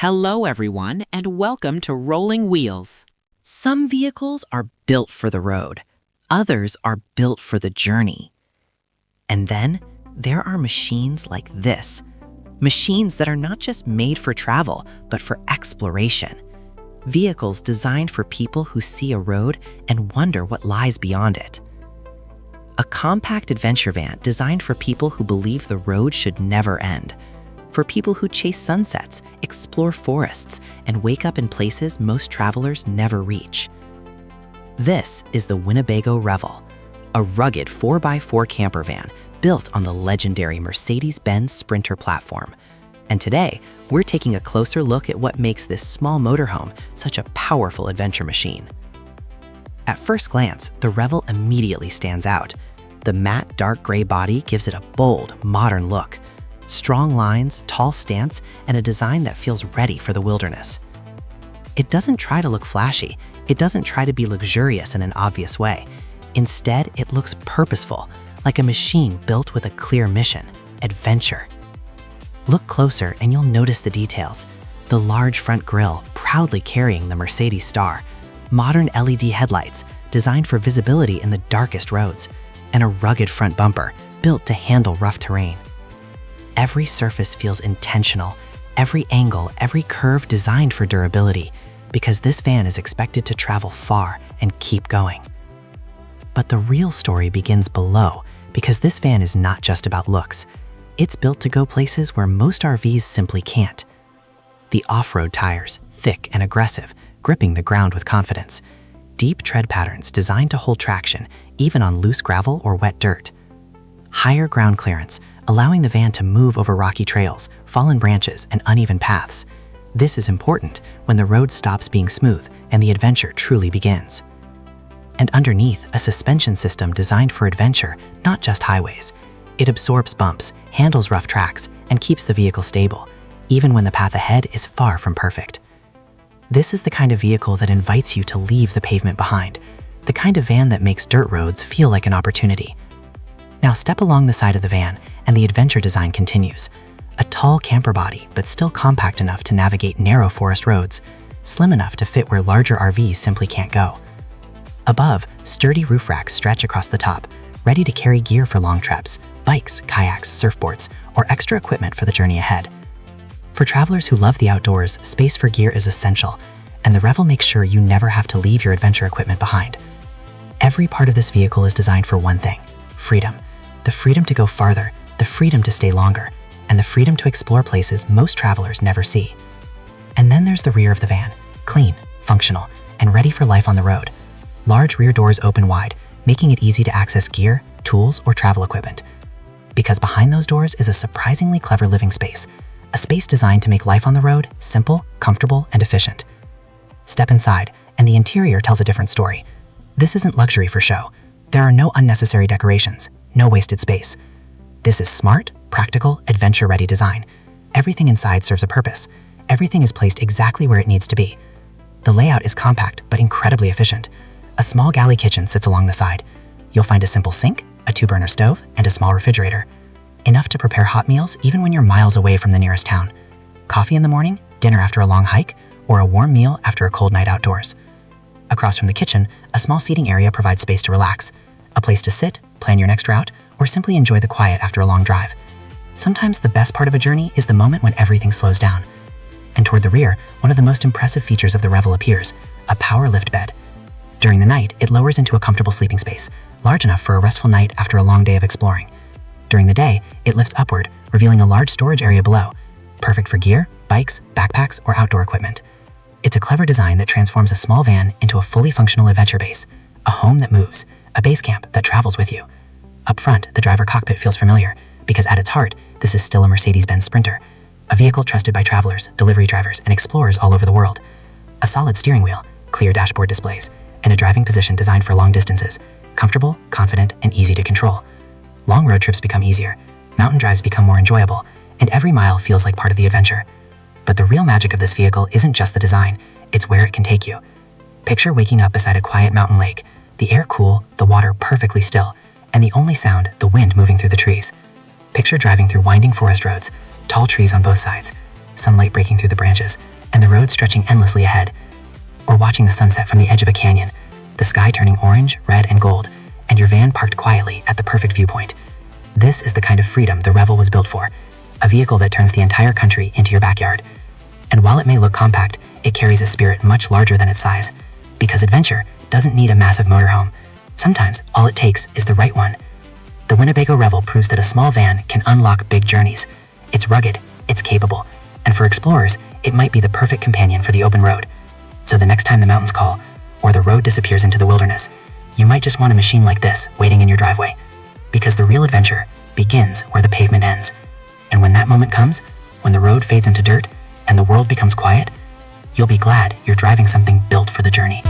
Hello everyone and welcome to Rolling Wheels. Some vehicles are built for the road. Others are built for the journey. And then there are machines like this. Machines that are not just made for travel, but for exploration. Vehicles designed for people who see a road and wonder what lies beyond it. A compact adventure van designed for people who believe the road should never end. For people who chase sunsets, explore forests, and wake up in places most travelers never reach. This is the Winnebago Revel, a rugged 4x4 camper van built on the legendary Mercedes-Benz Sprinter platform. And today, we're taking a closer look at what makes this small motorhome such a powerful adventure machine. At first glance, the Revel immediately stands out. The matte dark gray body gives it a bold, modern look. Strong lines, tall stance, and a design that feels ready for the wilderness. It doesn't try to look flashy. It doesn't try to be luxurious in an obvious way. Instead, it looks purposeful, like a machine built with a clear mission: adventure. Look closer and you'll notice the details. The large front grille, proudly carrying the Mercedes star. Modern LED headlights, designed for visibility in the darkest roads. And a rugged front bumper, built to handle rough terrain. Every surface feels intentional, every angle, every curve designed for durability, because this van is expected to travel far and keep going. But the real story begins below, because this van is not just about looks. It's built to go places where most RVs simply can't. The off-road tires, thick and aggressive, gripping the ground with confidence. Deep tread patterns designed to hold traction, even on loose gravel or wet dirt. Higher ground clearance, allowing the van to move over rocky trails, fallen branches, and uneven paths. This is important when the road stops being smooth and the adventure truly begins. And underneath, a suspension system designed for adventure, not just highways. It absorbs bumps, handles rough tracks, and keeps the vehicle stable, even when the path ahead is far from perfect. This is the kind of vehicle that invites you to leave the pavement behind, the kind of van that makes dirt roads feel like an opportunity. Now step along the side of the van, and the adventure design continues. A tall camper body, but still compact enough to navigate narrow forest roads, slim enough to fit where larger RVs simply can't go. Above, sturdy roof racks stretch across the top, ready to carry gear for long trips, bikes, kayaks, surfboards, or extra equipment for the journey ahead. For travelers who love the outdoors, space for gear is essential, and the Revel makes sure you never have to leave your adventure equipment behind. Every part of this vehicle is designed for one thing: freedom. The freedom to go farther, the freedom to stay longer, and the freedom to explore places most travelers never see. And then there's the rear of the van, clean, functional, and ready for life on the road. Large rear doors open wide, making it easy to access gear, tools, or travel equipment. Because behind those doors is a surprisingly clever living space, a space designed to make life on the road simple, comfortable, and efficient. Step inside, and the interior tells a different story. This isn't luxury for show. There are no unnecessary decorations, no wasted space. This is smart, practical, adventure-ready design. Everything inside serves a purpose. Everything is placed exactly where it needs to be. The layout is compact, but incredibly efficient. A small galley kitchen sits along the side. You'll find a simple sink, a 2-burner stove, and a small refrigerator. Enough to prepare hot meals even when you're miles away from the nearest town. Coffee in the morning, dinner after a long hike, or a warm meal after a cold night outdoors. Across from the kitchen, a small seating area provides space to relax, a place to sit, plan your next route, or simply enjoy the quiet after a long drive. Sometimes the best part of a journey is the moment when everything slows down. And toward the rear, one of the most impressive features of the Revel appears: a power lift bed. During the night, it lowers into a comfortable sleeping space, large enough for a restful night after a long day of exploring. During the day, it lifts upward, revealing a large storage area below, perfect for gear, bikes, backpacks, or outdoor equipment. It's a clever design that transforms a small van into a fully functional adventure base, a home that moves, a base camp that travels with you. Up front, the driver cockpit feels familiar, because at its heart, this is still a Mercedes-Benz Sprinter, a vehicle trusted by travelers, delivery drivers, and explorers all over the world. A solid steering wheel, clear dashboard displays, and a driving position designed for long distances, comfortable, confident, and easy to control. Long road trips become easier, mountain drives become more enjoyable, and every mile feels like part of the adventure. But the real magic of this vehicle isn't just the design, it's where it can take you. Picture waking up beside a quiet mountain lake, the air cool, the water perfectly still, and the only sound, the wind moving through the trees. Picture driving through winding forest roads, tall trees on both sides, sunlight breaking through the branches, and the road stretching endlessly ahead. Or watching the sunset from the edge of a canyon, the sky turning orange, red, and gold, and your van parked quietly at the perfect viewpoint. This is the kind of freedom the Revel was built for, a vehicle that turns the entire country into your backyard. And while it may look compact, it carries a spirit much larger than its size, because adventure doesn't need a massive motorhome. Sometimes all it takes is the right one. The Winnebago Revel proves that a small van can unlock big journeys. It's rugged, it's capable, and for explorers, it might be the perfect companion for the open road. So the next time the mountains call, or the road disappears into the wilderness, you might just want a machine like this waiting in your driveway. Because the real adventure begins where the pavement ends. And when that moment comes, when the road fades into dirt and the world becomes quiet, you'll be glad you're driving something built for the journey.